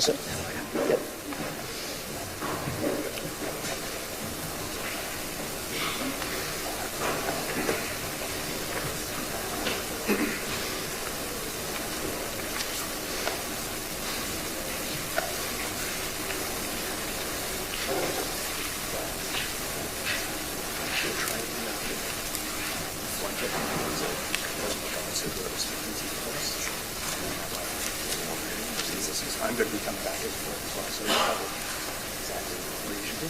So, yep. I'm going to be coming back and forth as well, so you'll probably exactly where you should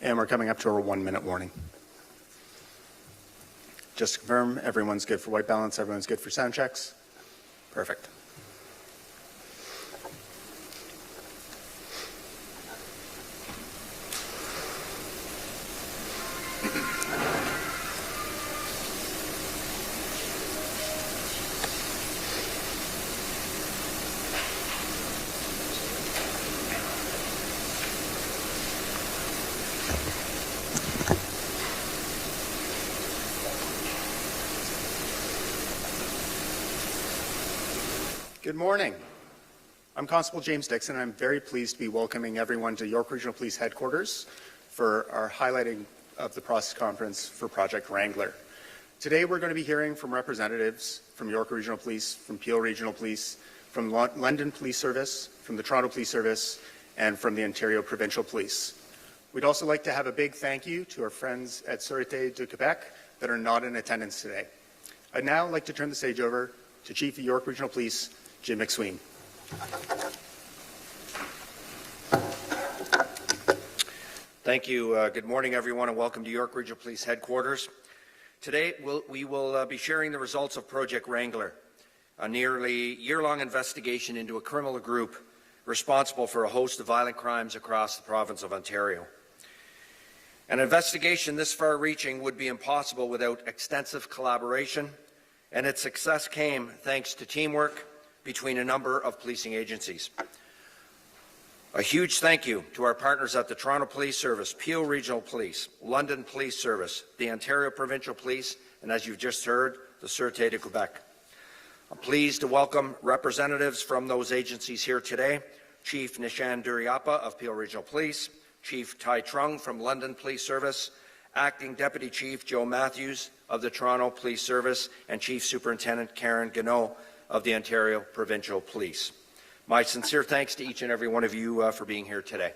be. And we're coming up to our 1-minute warning. Just to confirm, everyone's good for white balance, everyone's good for sound checks. Perfect. Good morning. I'm Constable James Dixon, and I'm very pleased to be welcoming everyone to York Regional Police Headquarters for our highlighting of the process conference for Project Wrangler. Today we're going to be hearing from representatives from York Regional Police, from Peel Regional Police, from London Police Service, from the Toronto Police Service, and from the Ontario Provincial Police. We'd also like to have a big thank you to our friends at Sûreté de Quebec that are not in attendance today. I'd now like to turn the stage over to Chief of York Regional Police, Jim McSween. Thank you. Good morning, everyone, and welcome to York Regional Police Headquarters. Today, we will be sharing the results of Project Wrangler, a nearly year-long investigation into a criminal group responsible for a host of violent crimes across the province of Ontario. An investigation this far-reaching would be impossible without extensive collaboration, and its success came thanks to teamwork between a number of policing agencies. A huge thank you to our partners at the Toronto Police Service, Peel Regional Police, London Police Service, the Ontario Provincial Police, and as you've just heard, the Sûreté de Quebec. I'm pleased to welcome representatives from those agencies here today, Chief Nishan Duriappa of Peel Regional Police, Chief Tai Trung from London Police Service, Acting Deputy Chief Joe Matthews of the Toronto Police Service, and Chief Superintendent Karen Gannot of the Ontario Provincial Police. My sincere thanks to each and every one of you for being here today.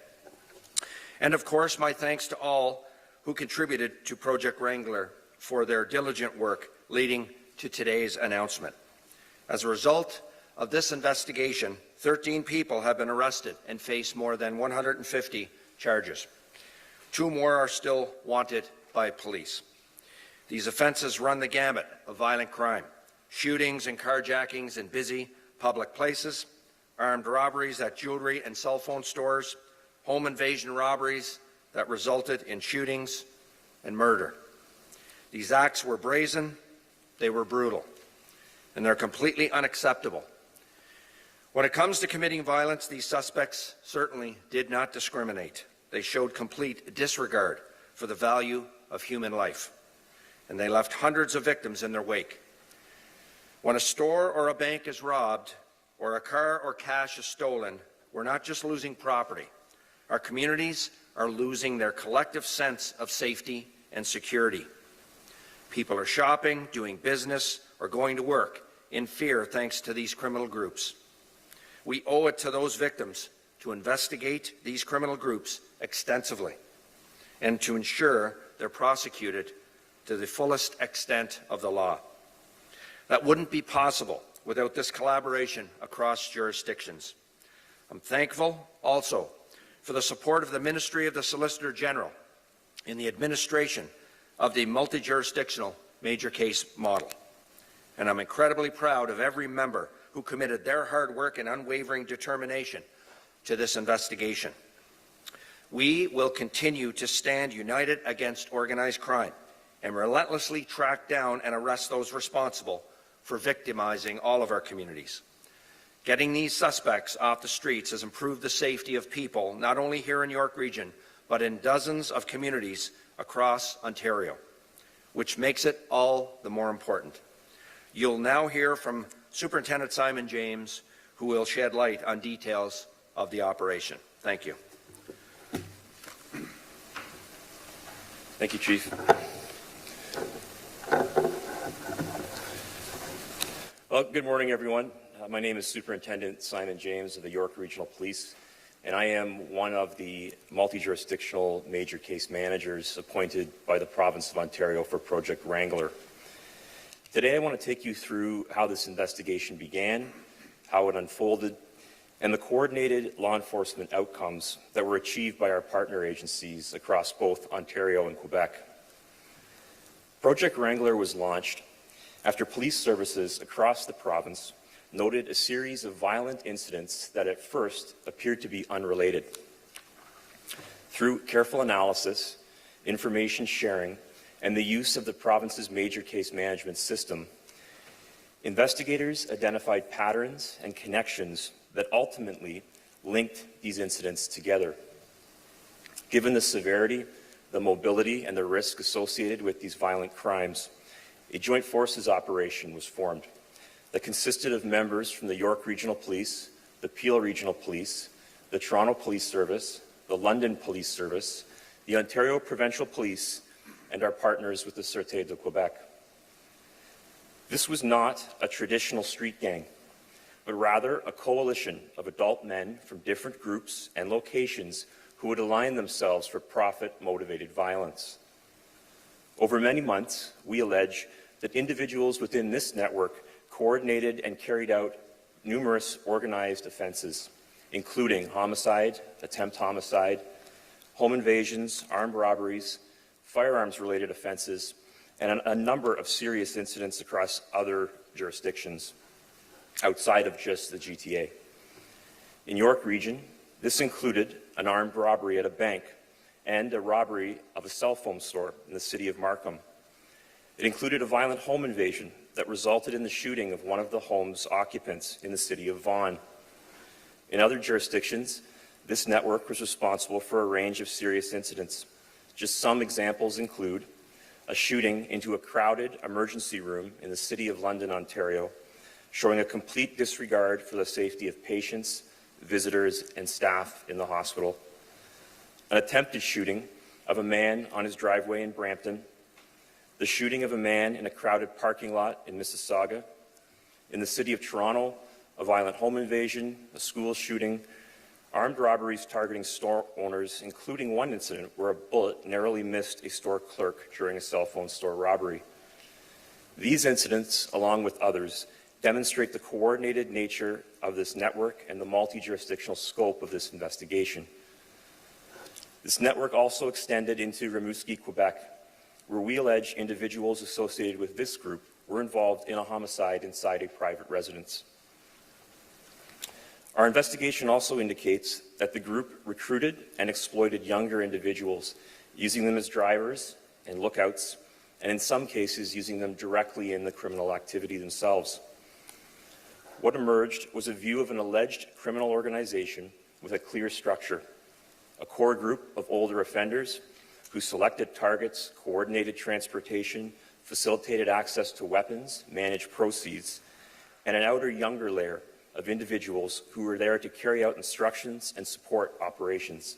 And of course, my thanks to all who contributed to Project Wrangler for their diligent work leading to today's announcement. As a result of this investigation, 13 people have been arrested and face more than 150 charges. 2 more are still wanted by police. These offences run the gamut of violent crime: shootings and carjackings in busy public places, armed robberies at jewelry and cell phone stores, home invasion robberies that resulted in shootings and murder. These acts were brazen, they were brutal, and they're completely unacceptable. When it comes to committing violence, these suspects certainly did not discriminate. They showed complete disregard for the value of human life, and they left hundreds of victims in their wake. When a store or a bank is robbed, or a car or cash is stolen, we're not just losing property. Our communities are losing their collective sense of safety and security. People are shopping, doing business, or going to work in fear thanks to these criminal groups. We owe it to those victims to investigate these criminal groups extensively and to ensure they're prosecuted to the fullest extent of the law. That wouldn't be possible without this collaboration across jurisdictions. I'm thankful also for the support of the Ministry of the Solicitor General in the administration of the multi-jurisdictional major case model. And I'm incredibly proud of every member who committed their hard work and unwavering determination to this investigation. We will continue to stand united against organized crime and relentlessly track down and arrest those responsible for victimizing all of our communities. Getting these suspects off the streets has improved the safety of people, not only here in York Region, but in dozens of communities across Ontario, which makes it all the more important. You'll now hear from Superintendent Simon James, who will shed light on details of the operation. Thank you. Thank you, Chief. Well, good morning, everyone. My name is Superintendent Simon James of the York Regional Police, and I am one of the multi-jurisdictional major case managers appointed by the Province of Ontario for Project Wrangler. Today, I want to take you through how this investigation began, how it unfolded, and the coordinated law enforcement outcomes that were achieved by our partner agencies across both Ontario and Quebec. Project Wrangler was launched after police services across the province noted a series of violent incidents that at first appeared to be unrelated. Through careful analysis, information sharing, and the use of the province's major case management system, investigators identified patterns and connections that ultimately linked these incidents together. Given the severity, the mobility, and the risk associated with these violent crimes, a joint forces operation was formed that consisted of members from the York Regional Police, the Peel Regional Police, the Toronto Police Service, the London Police Service, the Ontario Provincial Police, and our partners with the Sûreté de Quebec. This was not a traditional street gang, but rather a coalition of adult men from different groups and locations who would align themselves for profit-motivated violence. Over many months, we allege that individuals within this network coordinated and carried out numerous organized offenses, including homicide, attempt homicide, home invasions, armed robberies, firearms-related offenses, and a number of serious incidents across other jurisdictions outside of just the GTA. In York Region, this included an armed robbery at a bank and a robbery of a cell phone store in the city of Markham. It included a violent home invasion that resulted in the shooting of one of the home's occupants in the city of Vaughan. In other jurisdictions, this network was responsible for a range of serious incidents. Just some examples include a shooting into a crowded emergency room in the City of London, Ontario, showing a complete disregard for the safety of patients, visitors, and staff in the hospital. An attempted shooting of a man on his driveway in Brampton, the shooting of a man in a crowded parking lot in Mississauga, in the City of Toronto, a violent home invasion, a school shooting, armed robberies targeting store owners, including one incident where a bullet narrowly missed a store clerk during a cell phone store robbery. These incidents, along with others, demonstrate the coordinated nature of this network and the multi-jurisdictional scope of this investigation. This network also extended into Rimouski, Quebec, where we allege individuals associated with this group were involved in a homicide inside a private residence. Our investigation also indicates that the group recruited and exploited younger individuals, using them as drivers and lookouts, and in some cases using them directly in the criminal activity themselves. What emerged was a view of an alleged criminal organization with a clear structure, a core group of older offenders who selected targets, coordinated transportation, facilitated access to weapons, managed proceeds, and an outer younger layer of individuals who were there to carry out instructions and support operations.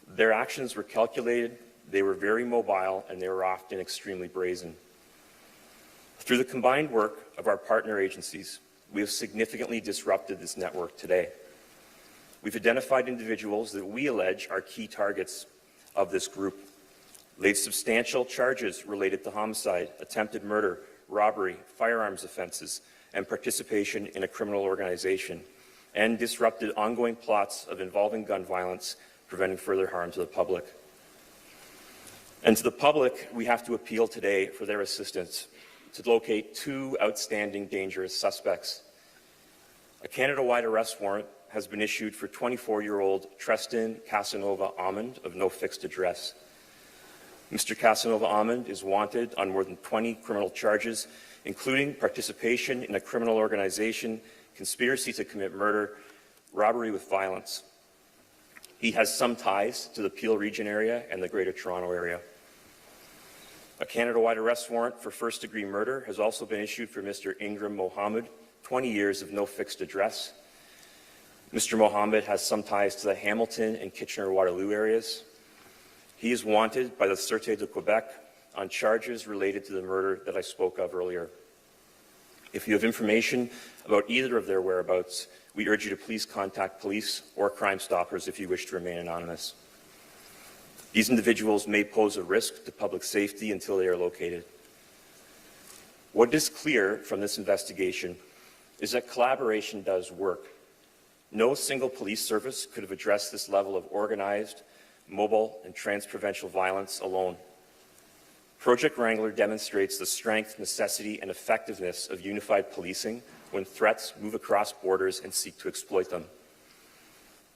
Their actions were calculated, they were very mobile, and they were often extremely brazen. Through the combined work of our partner agencies, we have significantly disrupted this network today. We've identified individuals that we allege are key targets of this group, laid substantial charges related to homicide, attempted murder, robbery, firearms offenses, and participation in a criminal organization, and disrupted ongoing plots of involving gun violence, preventing further harm to the public. And to the public, we have to appeal today for their assistance to locate two outstanding dangerous suspects. A Canada-wide arrest warrant has been issued for 24-year-old Treston Casanova Amond of no fixed address. Mr. Casanova Amond is wanted on more than 20 criminal charges, including participation in a criminal organization, conspiracy to commit murder, robbery with violence. He has some ties to the Peel region area and the Greater Toronto area. A Canada-wide arrest warrant for first-degree murder has also been issued for Mr. Ingram Mohammed, 20 years of no fixed address. Mr. Mohammed has some ties to the Hamilton and Kitchener-Waterloo areas. He is wanted by the Sûreté de Quebec on charges related to the murder that I spoke of earlier. If you have information about either of their whereabouts, we urge you to please contact police or Crime Stoppers if you wish to remain anonymous. These individuals may pose a risk to public safety until they are located. What is clear from this investigation is that collaboration does work. No single police service could have addressed this level of organized, mobile, and transprovincial violence alone. Project Wrangler demonstrates the strength, necessity, and effectiveness of unified policing when threats move across borders and seek to exploit them.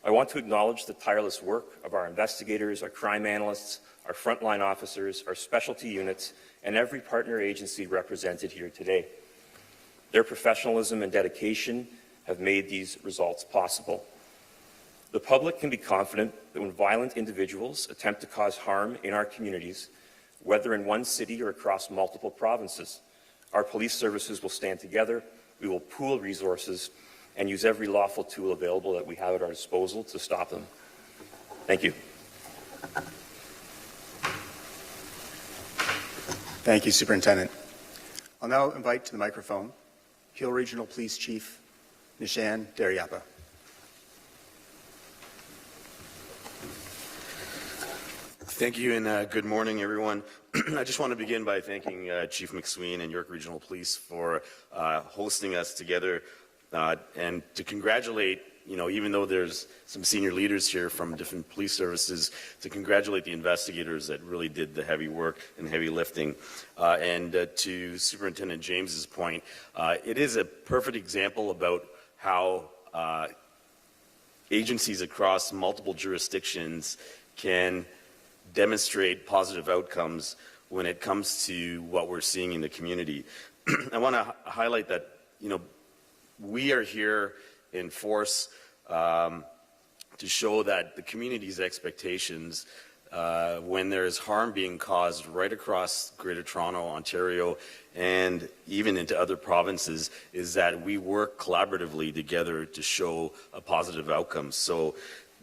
I want to acknowledge the tireless work of our investigators, our crime analysts, our frontline officers, our specialty units, and every partner agency represented here today. Their professionalism and dedication have made these results possible. The public can be confident that when violent individuals attempt to cause harm in our communities, whether in one city or across multiple provinces, our police services will stand together, we will pool resources, and use every lawful tool available that we have at our disposal to stop them. Thank you. Thank you, Superintendent. I'll now invite to the microphone Peel Regional Police Chief Nishan Daryappa. Thank you, and good morning, everyone. I just want to begin by thanking Chief McSween and York Regional Police for hosting us together and to congratulate, even though there's some senior leaders here from different police services, to congratulate the investigators that really did the heavy work and heavy lifting. And to Superintendent James's point, it is a perfect example about how agencies across multiple jurisdictions can demonstrate positive outcomes when it comes to what we're seeing in the community. I want to highlight that, we are here in force to show that the community's expectations when there is harm being caused right across Greater Toronto, Ontario, and even into other provinces is that we work collaboratively together to show a positive outcome. So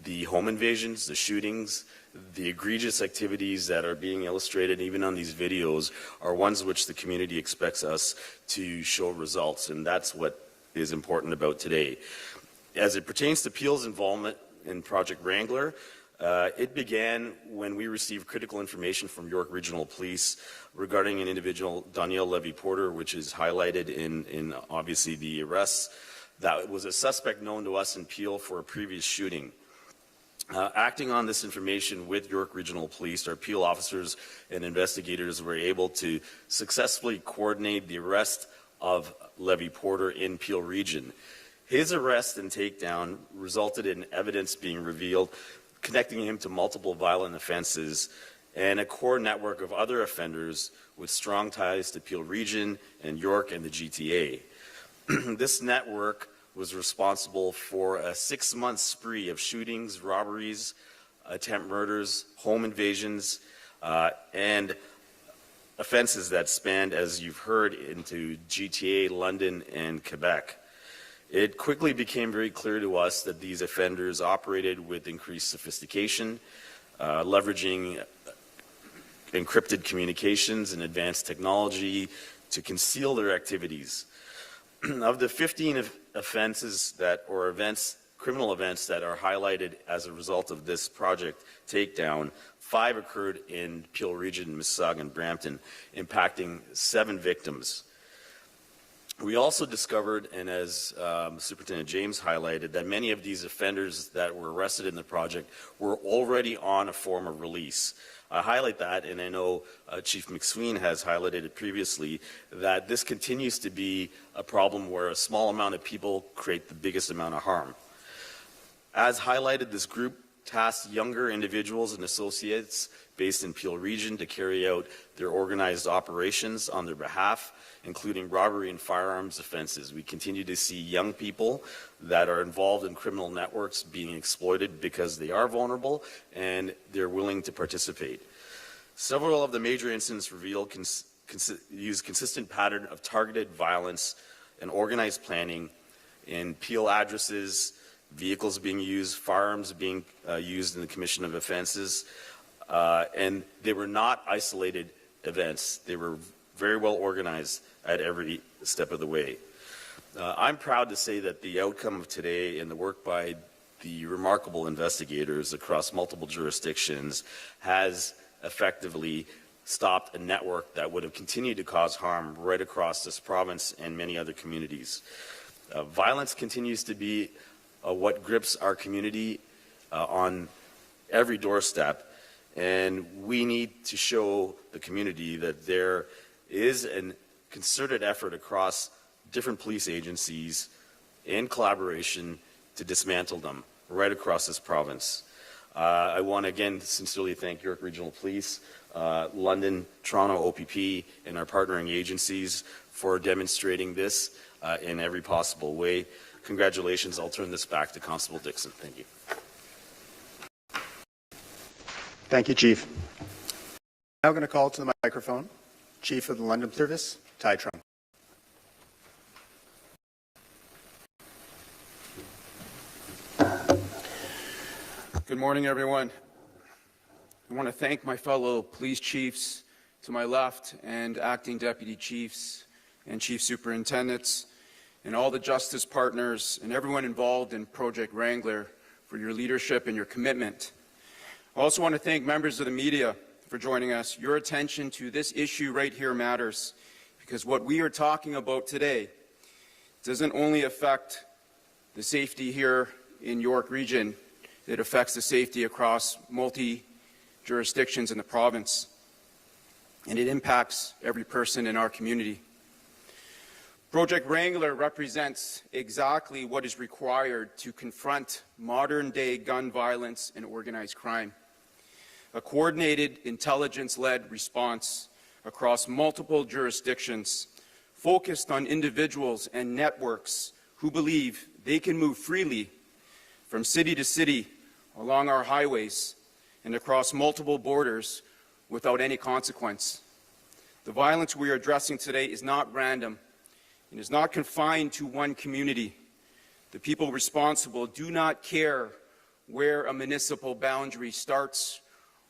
the home invasions, the shootings, the egregious activities that are being illustrated even on these videos are ones which the community expects us to show results, and that's what is important about today. As it pertains to Peel's involvement in Project Wrangler, it began when we received critical information from York Regional Police regarding an individual, Danielle Levy-Porter, which is highlighted in obviously the arrests, that was a suspect known to us in Peel for a previous shooting. Acting on this information with York Regional Police, our Peel officers and investigators were able to successfully coordinate the arrest of Levy-Porter in Peel Region. His arrest and takedown resulted in evidence being revealed connecting him to multiple violent offenses and a core network of other offenders with strong ties to Peel Region and York and the GTA. This network was responsible for a 6-month spree of shootings, robberies, attempt murders, home invasions, and offenses that spanned, as you've heard, into GTA, London, and Quebec. It quickly became very clear to us that these offenders operated with increased sophistication, leveraging encrypted communications and advanced technology to conceal their activities. Of the 15 offenses criminal events that are highlighted as a result of this project takedown, 5 occurred in Peel Region, Mississauga, and Brampton, impacting 7 victims. We also discovered, and as Superintendent James highlighted, that many of these offenders that were arrested in the project were already on a form of release. I highlight that, and I know Chief McSween has highlighted it previously, that this continues to be a problem where a small amount of people create the biggest amount of harm. As highlighted, this group tasked younger individuals and associates based in Peel Region to carry out their organized operations on their behalf, including robbery and firearms offenses. We continue to see young people that are involved in criminal networks being exploited because they are vulnerable and they're willing to participate. Several of the major incidents revealed use consistent pattern of targeted violence and organized planning in Peel addresses, vehicles being used, firearms being used in the commission of offenses, and they were not isolated events. They were very well organized at every step of the way. I'm proud to say that the outcome of today and the work by the remarkable investigators across multiple jurisdictions has effectively stopped a network that would have continued to cause harm right across this province and many other communities. Violence continues to be what grips our community on every doorstep, and we need to show the community that there is a concerted effort across different police agencies in collaboration to dismantle them right across this province. I want to again sincerely thank York Regional Police, London, Toronto OPP, and our partnering agencies for demonstrating this in every possible way. Congratulations. I'll turn this back to Constable Dixon. Thank you. Thank you, Chief. I'm now going to call to the microphone Chief of the London Service, Ty Trump. Good morning, everyone. I want to thank my fellow police chiefs to my left and acting deputy chiefs and chief superintendents and all the justice partners and everyone involved in Project Wrangler for your leadership and your commitment. I also want to thank members of the media for joining us. Your attention to this issue right here matters, because what we are talking about today doesn't only affect the safety here in York Region, it affects the safety across multi-jurisdictions in the province, and it impacts every person in our community. Project Wrangler represents exactly what is required to confront modern-day gun violence and organized crime. A coordinated, intelligence-led response across multiple jurisdictions focused on individuals and networks who believe they can move freely from city to city along our highways and across multiple borders without any consequence. The violence we are addressing today is not random and is not confined to one community. The people responsible do not care where a municipal boundary starts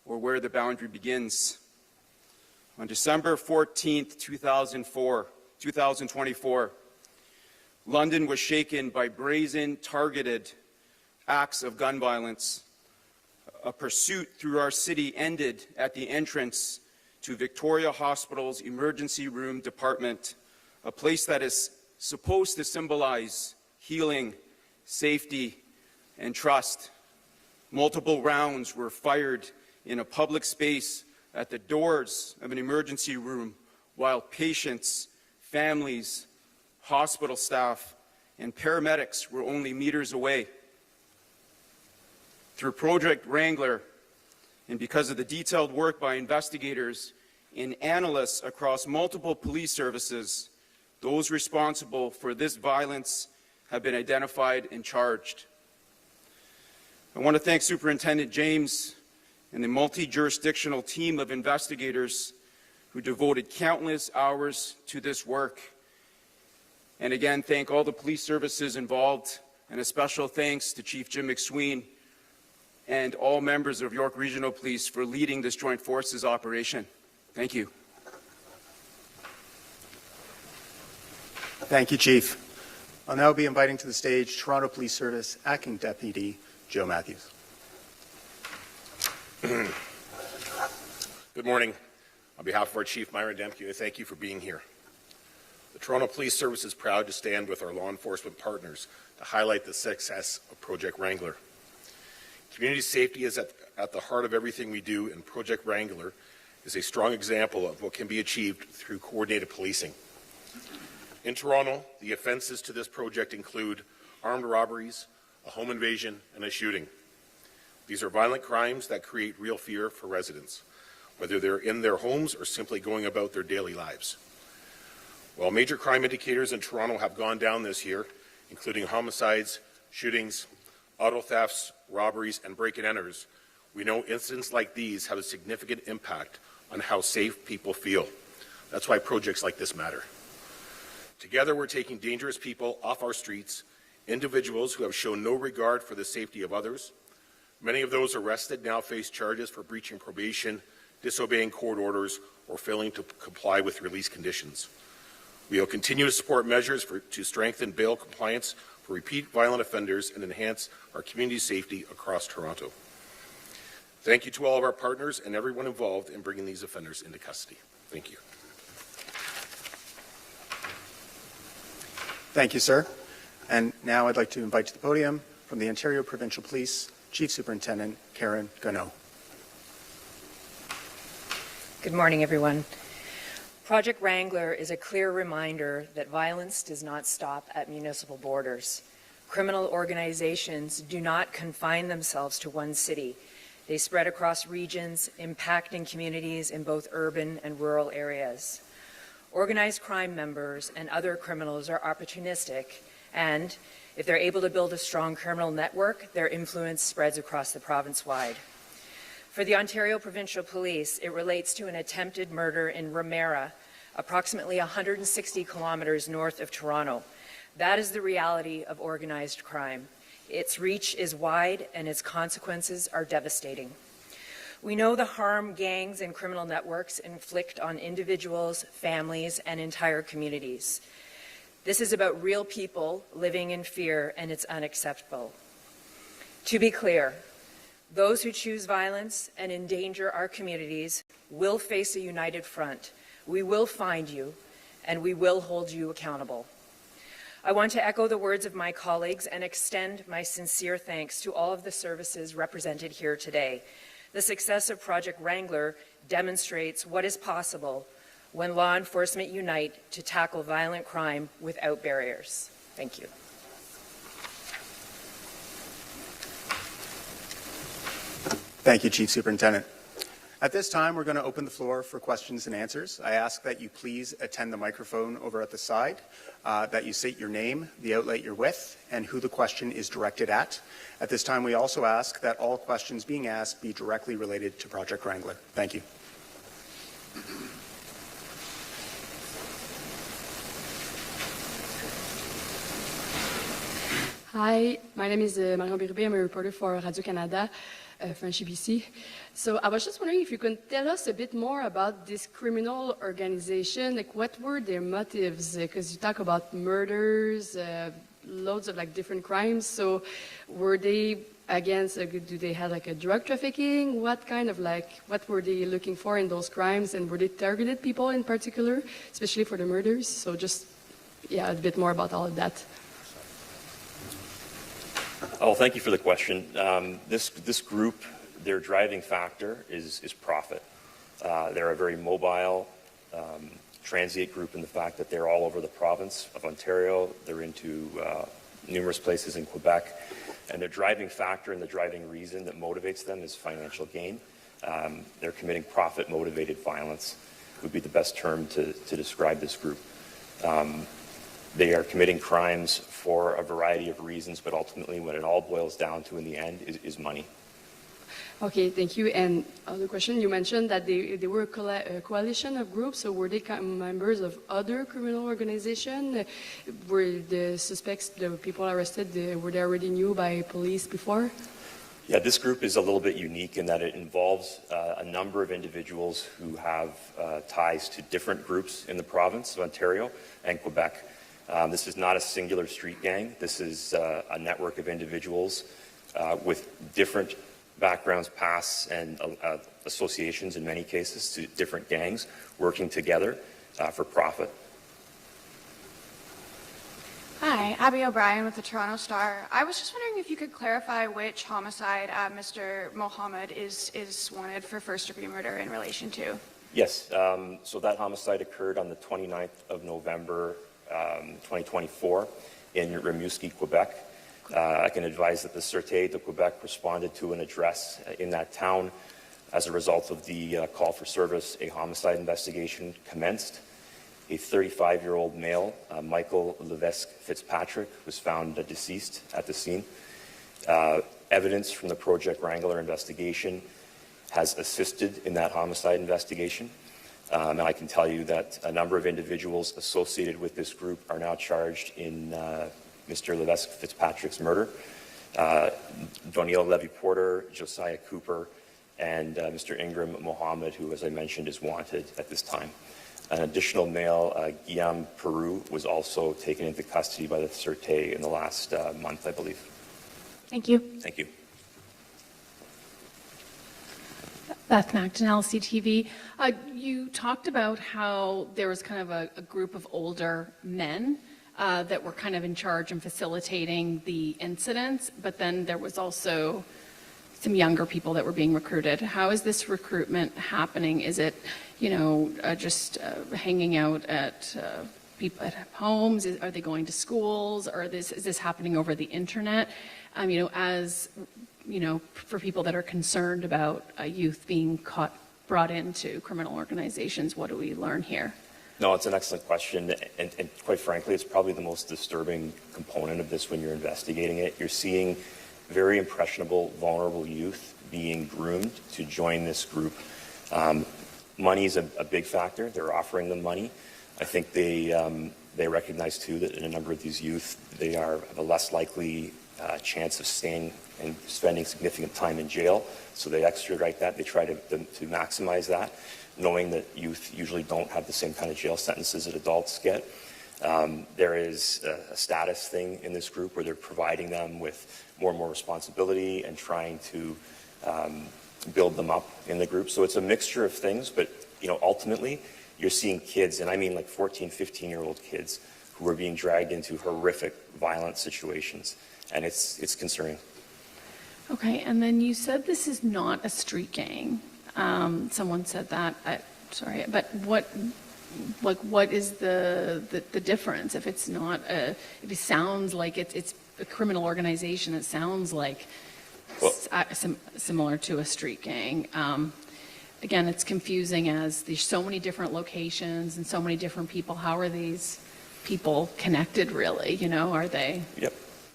or where the boundary begins. On December 14th, 2024, London was shaken by brazen, targeted acts of gun violence. A pursuit through our city ended at the entrance to Victoria Hospital's emergency room department, a place that is supposed to symbolize healing, safety, and trust. Multiple rounds were fired in a public space at the doors of an emergency room while patients, families, hospital staff, and paramedics were only meters away. Through Project Wrangler, and because of the detailed work by investigators and analysts across multiple police services, those responsible for this violence have been identified and charged. I want to thank Superintendent James and the multi-jurisdictional team of investigators who devoted countless hours to this work. And again, thank all the police services involved, and a special thanks to Chief Jim McSween and all members of York Regional Police for leading this Joint Forces operation. Thank you. Thank you, Chief. I'll now be inviting to the stage Toronto Police Service Acting Deputy Joe Matthews. Good morning. On behalf of our Chief, Myron Demke, I thank you for being here. The Toronto Police Service is proud to stand with our law enforcement partners to highlight the success of Project Wrangler. Community safety is at the heart of everything we do, and Project Wrangler is a strong example of what can be achieved through coordinated policing. In Toronto, the offenses to this project include armed robberies, a home invasion, and a shooting. These are violent crimes that create real fear for residents, whether they're in their homes or simply going about their daily lives. While major crime indicators in Toronto have gone down this year, including homicides, shootings, auto thefts, robberies, and break-and-enters, we know incidents like these have a significant impact on how safe people feel. That's why projects like this matter. Together, we're taking dangerous people off our streets, individuals who have shown no regard for the safety of others. Many of those arrested now face charges for breaching probation, disobeying court orders, or failing to comply with release conditions. We will continue to support measures to strengthen bail compliance for repeat violent offenders and enhance our community safety across Toronto. Thank you to all of our partners and everyone involved in bringing these offenders into custody. Thank you. Thank you, sir. And now I'd like to invite to the podium from the Ontario Provincial Police, Chief Superintendent Karen Gonneau. Good morning, everyone. Project Wrangler is a clear reminder that violence does not stop at municipal borders. Criminal organizations do not confine themselves to one city. They spread across regions, impacting communities in both urban and rural areas. Organized crime members and other criminals are opportunistic, and if they're able to build a strong criminal network, their influence spreads across the province-wide. For the Ontario Provincial Police, it relates to an attempted murder in Ramera, approximately 160 kilometers north of Toronto. That is the reality of organized crime. Its reach is wide and its consequences are devastating. We know the harm gangs and criminal networks inflict on individuals, families, and entire communities. This is about real people living in fear, and it's unacceptable. To be clear, those who choose violence and endanger our communities will face a united front. We will find you, and we will hold you accountable. I want to echo the words of my colleagues and extend my sincere thanks to all of the services represented here today. The success of Project Wrangler demonstrates what is possible when law enforcement unite to tackle violent crime without barriers. Thank you. Thank you, Chief Superintendent. At this time, we're going to open the floor for questions and answers. I ask that you please attend the microphone over at the side, that you state your name, the outlet you're with, and who the question is directed at. At this time, we also ask that all questions being asked be directly related to Project Wrangler. Thank you. Hi, my name is Marion Bérubé. I'm a reporter for Radio-Canada, French BC. So I was just wondering if you could tell us a bit more about this criminal organization. Like, what were their motives? Because you talk about murders, loads of like different crimes. So were they against, do they have like a drug trafficking? What kind of like, what were they looking for in those crimes? And were they targeted people in particular, especially for the murders? So just, yeah, a bit more about all of that. Oh, thank you for the question. This group, their driving factor is profit. They're a very mobile, transient group in the fact that they're all over the province of Ontario. They're into numerous places in Quebec. And their driving factor and the driving reason that motivates them is financial gain. They're committing profit-motivated violence would be the best term to describe this group. They are committing crimes for a variety of reasons, but ultimately what it all boils down to in the end is money. Okay, thank you. And other question, you mentioned that they were a coalition of groups, so were they members of other criminal organizations? Were the suspects, the people arrested, were they already knew by police before? Yeah, this group is a little bit unique in that it involves a number of individuals who have ties to different groups in the province of Ontario and Quebec. This is not a singular street gang. This is a network of individuals with different backgrounds, pasts, and associations in many cases to different gangs working together for profit. Hi, Abby O'Brien with the Toronto Star. I was just wondering if you could clarify which homicide Mr. Mohammed is wanted for first-degree murder in relation to. Yes, so that homicide occurred on the 29th of November 2024 in Rimouski, Quebec. I can advise that the Sûreté de Quebec responded to an address in that town. As a result of the call for service, a homicide investigation commenced. A 35-year-old male, Michael Levesque Fitzpatrick, was found deceased at the scene. Evidence from the Project Wrangler investigation has assisted in that homicide investigation. And I can tell you that a number of individuals associated with this group are now charged in Mr. Levesque Fitzpatrick's murder. Doniel Levy-Porter, Josiah Cooper, and Mr. Ingram Mohammed, who, as I mentioned, is wanted at this time. An additional male, Guillaume Peru, was also taken into custody by the Sûreté in the last month, I believe. Thank you. Thank you. Beth McDonnell, CTV. You talked about how there was kind of a group of older men that were kind of in charge and facilitating the incidents, but then there was also some younger people that were being recruited. How is this recruitment happening? Is it, just hanging out at people at homes? Are they going to schools? Or is this happening over the internet? For people that are concerned about youth being brought into criminal organizations, what do we learn here? No, it's an excellent question, and quite frankly, it's probably the most disturbing component of this when you're investigating it. You're seeing very impressionable, vulnerable youth being groomed to join this group. Money is a big factor. They're offering them money. I think they recognize, too, that in a number of these youth, they have a less likely chance of staying and spending significant time in jail, so they extradite that. They try to maximize that, knowing that youth usually don't have the same kind of jail sentences that adults get. There is a status thing in this group where they're providing them with more and more responsibility and trying to build them up in the group. So it's a mixture of things, but ultimately you're seeing kids, and I mean like 14, 15-year-old kids, who are being dragged into horrific, violent situations, and it's concerning. Okay, and then you said this is not a street gang. Someone said that. Sorry, but what is the difference? If it's not if it sounds like it's a criminal organization, it sounds like similar to a street gang. Again, it's confusing as there's so many different locations and so many different people. How are these people connected, really? Are they? Yep.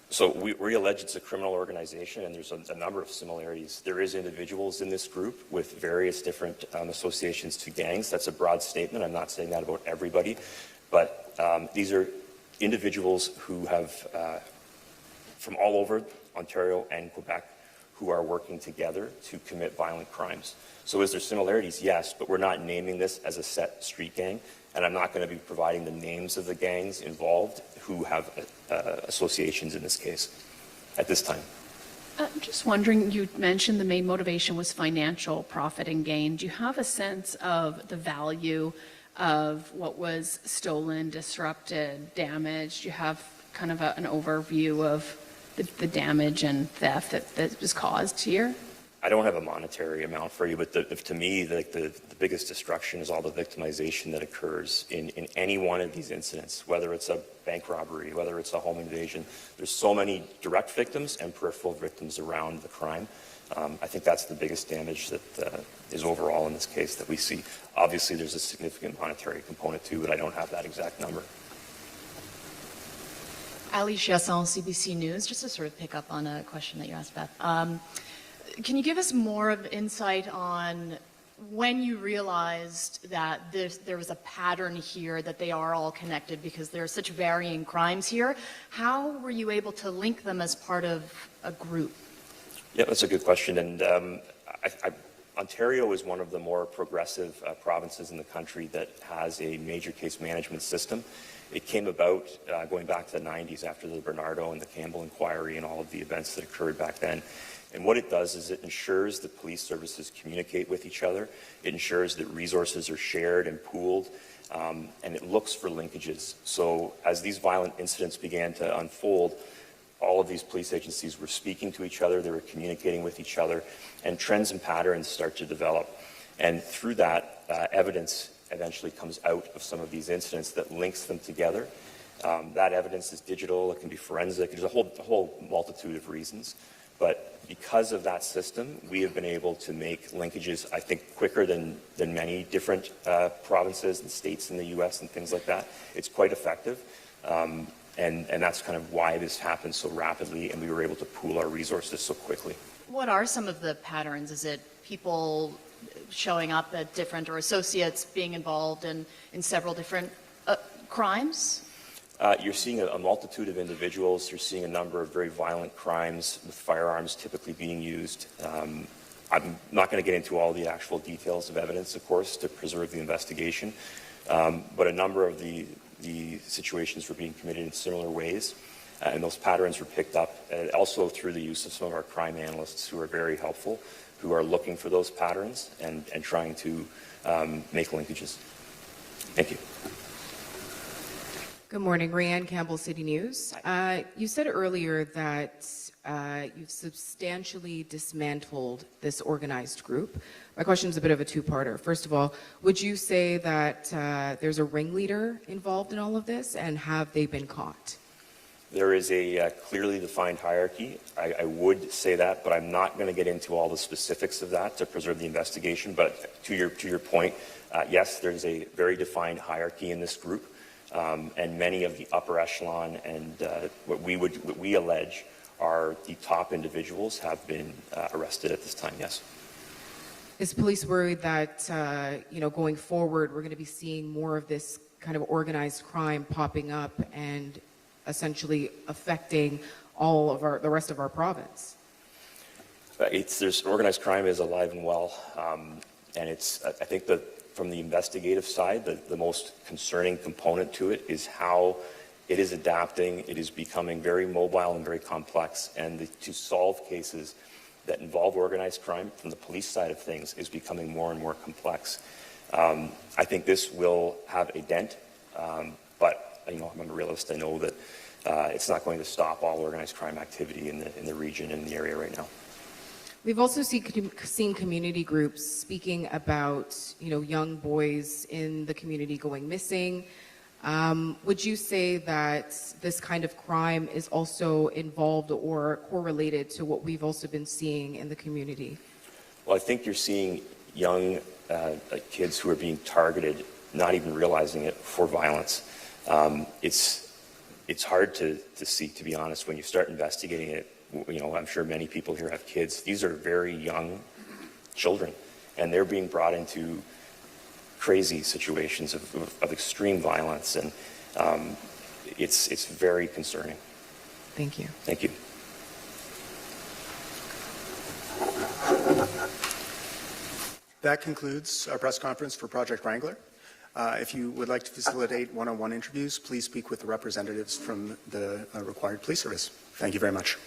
So we allege it's a criminal organization, and there's a number of similarities. There is individuals in this group with various different associations to gangs. That's a broad statement. I'm not saying that about everybody, but these are individuals who have, from all over Ontario and Quebec, who are working together to commit violent crimes. So is there similarities? Yes, but we're not naming this as a set street gang, and I'm not going to be providing the names of the gangs involved who have associations in this case at this time. I'm just wondering, you mentioned the main motivation was financial profit and gain. Do you have a sense of the value of what was stolen, disrupted, damaged? Do you have kind of an overview of the damage and theft that was caused here? I don't have a monetary amount for you, but to me, the biggest destruction is all the victimization that occurs in any one of these incidents, whether it's a bank robbery, whether it's a home invasion. There's so many direct victims and peripheral victims around the crime. I think that's the biggest damage that is overall in this case that we see. Obviously, there's a significant monetary component too, but I don't have that exact number. Ali Chiasson, CBC News, just to sort of pick up on a question that you asked, Beth. Can you give us more of insight on when you realized that there was a pattern here, that they are all connected because there are such varying crimes here? How were you able to link them as part of a group? Yeah, that's a good question. And Ontario is one of the more progressive provinces in the country that has a major case management system. It came about going back to the 90s after the Bernardo and the Campbell inquiry and all of the events that occurred back then. And what it does is it ensures that police services communicate with each other. It ensures that resources are shared and pooled, and it looks for linkages. So as these violent incidents began to unfold, all of these police agencies were speaking to each other, they were communicating with each other, and trends and patterns start to develop. And through that, evidence eventually comes out of some of these incidents that links them together. That evidence is digital, it can be forensic, there's a whole multitude of reasons. But because of that system, we have been able to make linkages, I think, quicker than many different provinces and states in the U.S. and things like that. It's quite effective, and that's kind of why this happened so rapidly, and we were able to pool our resources so quickly. What are some of the patterns? Is it people showing up at different, or associates being involved in several different crimes? You're seeing a multitude of individuals. You're seeing a number of very violent crimes with firearms typically being used. I'm not going to get into all the actual details of evidence, of course, to preserve the investigation, but a number of the situations were being committed in similar ways, and those patterns were picked up also through the use of some of our crime analysts who are very helpful, who are looking for those patterns and trying to make linkages. Thank you. Good morning, Rhianne Campbell, City News. You said earlier that you've substantially dismantled this organized group. My question is a bit of a two-parter. First of all, would you say that there's a ringleader involved in all of this, and have they been caught? There is a clearly defined hierarchy. I would say that, but I'm not going to get into all the specifics of that to preserve the investigation. But to your point, yes, there's a very defined hierarchy in this group. And many of the upper echelon and what we allege are the top individuals have been arrested at this time, yes. Is police worried that, going forward, we're going to be seeing more of this kind of organized crime popping up and essentially affecting all of the rest of our province? There's organized crime is alive and well, and I think that from the investigative side, the most concerning component to it is how it is adapting. It is becoming very mobile and very complex, and to solve cases that involve organized crime from the police side of things is becoming more and more complex. I think this will have a dent, but I'm a realist. I know that it's not going to stop all organized crime activity in the region and the area right now. We've also seen community groups speaking about, young boys in the community going missing. Would you say that this kind of crime is also involved or correlated to what we've also been seeing in the community? Well, I think you're seeing young kids who are being targeted, not even realizing it, for violence. It's hard to see, to be honest, when you start investigating it. I'm sure many people here have kids. These are very young children, and they're being brought into crazy situations of extreme violence, and it's very concerning. Thank you. Thank you. That concludes our press conference for Project Wrangler. If you would like to facilitate one-on-one interviews, please speak with the representatives from the required police service. Thank you very much.